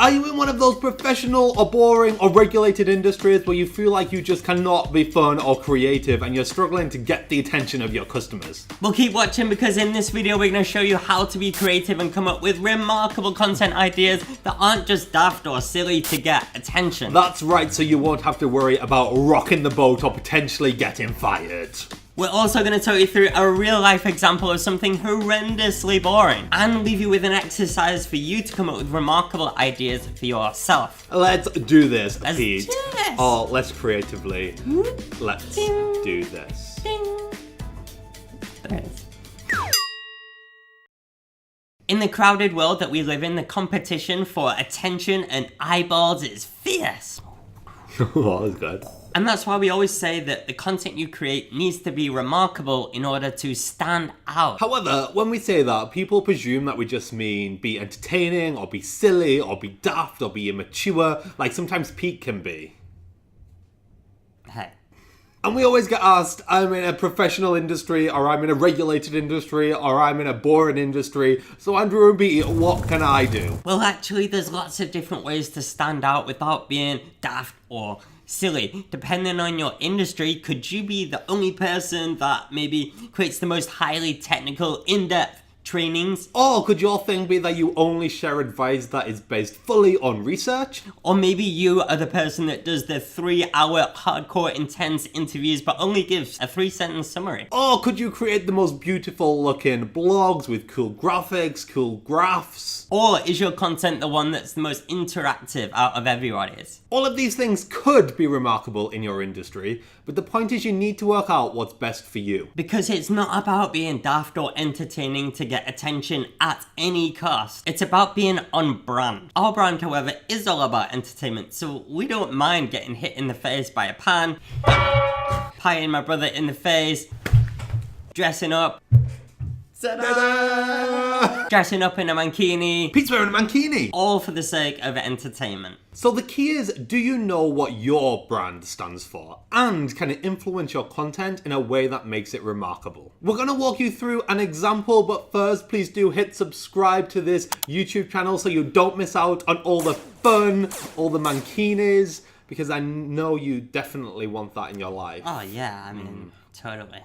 Are you in one of those professional or boring or regulated industries where you feel like you just cannot be fun or creative and you're struggling to get the attention of your customers? Well, keep watching, because in this video we're going to show you how to be creative and come up with remarkable content ideas that aren't just daft or silly to get attention. That's right, so you won't have to worry about rocking the boat or potentially getting fired. We're also going to talk you through a real life example of something horrendously boring and leave you with an exercise for you to come up with remarkable ideas for yourself. Let's do this, Pete. do this. Oh, let's creatively. Let's do this. There it is. In the crowded world that we live in, the competition for attention and eyeballs is fierce. Oh, that's good. And that's why we always say that the content you create needs to be remarkable in order to stand out. However, when we say that, people presume that we just mean be entertaining, or be silly, or be daft, or be immature, like sometimes Pete can be. Hey. And we always get asked, I'm in a professional industry, or I'm in a regulated industry, or I'm in a boring industry, so Andrew and Pete, what can I do? Well, actually, there's lots of different ways to stand out without being daft or silly. Depending on your industry, could you be the only person that maybe creates the most highly technical, in-depth trainings? Or could your thing be that you only share advice that is based fully on research? Or maybe you are the person that does the 3-hour hardcore intense interviews but only gives a 3-sentence summary. Or could you create the most beautiful looking blogs with cool graphics, cool graphs? Or is your content the one that's the most interactive out of everybody's? All of these things could be remarkable in your industry, but the point is you need to work out what's best for you. Because it's not about being daft or entertaining to get attention at any cost. It's about being on brand. Our brand, however, is all about entertainment, so we don't mind getting hit in the face by a pan, pieing my brother in the face, dressing up. Ta-da! Dressing up in a mankini. Pete's wearing a mankini! All for the sake of entertainment. So the key is, do you know what your brand stands for? And can it influence your content in a way that makes it remarkable? We're going to walk you through an example, but first please do hit subscribe to this YouTube channel so you don't miss out on all the fun, all the mankinis, because I know you definitely want that in your life. Oh yeah, I mean, totally.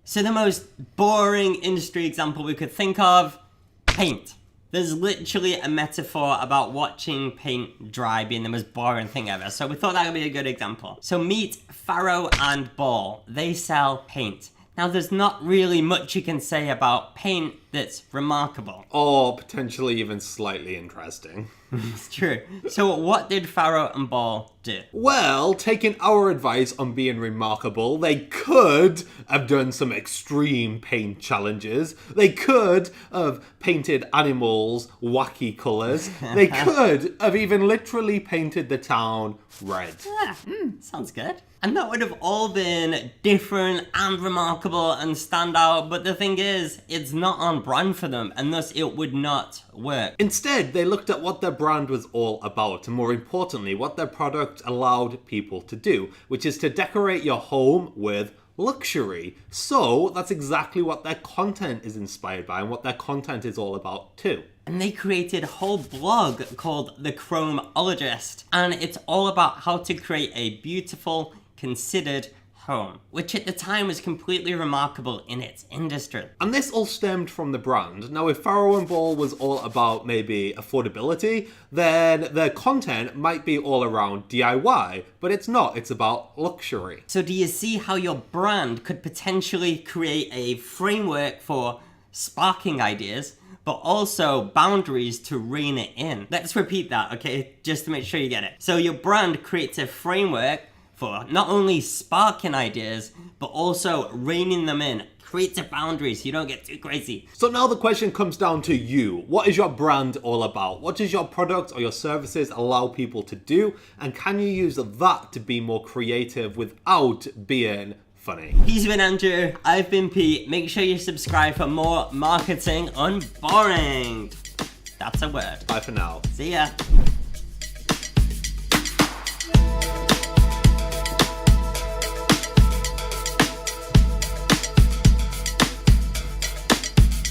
So the most boring industry example we could think of, paint. There's literally a metaphor about watching paint dry being the most boring thing ever. So we thought that would be a good example. So meet Farrow and Ball. They sell paint. Now there's not really much you can say about paint that's remarkable. Or potentially even slightly interesting. It's true. So what did Farrow and Ball do? Well, taking our advice on being remarkable, they could have done some extreme paint challenges. They could have painted animals wacky colours. They could have even literally painted the town red. Yeah, sounds good. And that would have all been different and remarkable and stand out, but the thing is, it's not on brand for them, and thus it would not work. Instead, they looked at what their brand was all about, and more importantly, what their product allowed people to do, which is to decorate your home with luxury. So that's exactly what their content is inspired by and what their content is all about too. And they created a whole blog called The Chromeologist, and it's all about how to create a beautiful, considered home, which at the time was completely remarkable in its industry. And this all stemmed from the brand. Now, if Farrow and Ball was all about maybe affordability, then their content might be all around DIY, but it's not. It's about luxury. So do you see how your brand could potentially create a framework for sparking ideas, but also boundaries to rein it in? Let's repeat that, okay? Just to make sure you get it. So your brand creates a framework for not only sparking ideas, but also reining them in. Creates a boundary so you don't get too crazy. So now the question comes down to you. What is your brand all about? What does your product or your services allow people to do? And can you use that to be more creative without being funny? He's been Andrew, I've been Pete. Make sure you subscribe for more marketing unboring. That's a word. Bye for now. See ya.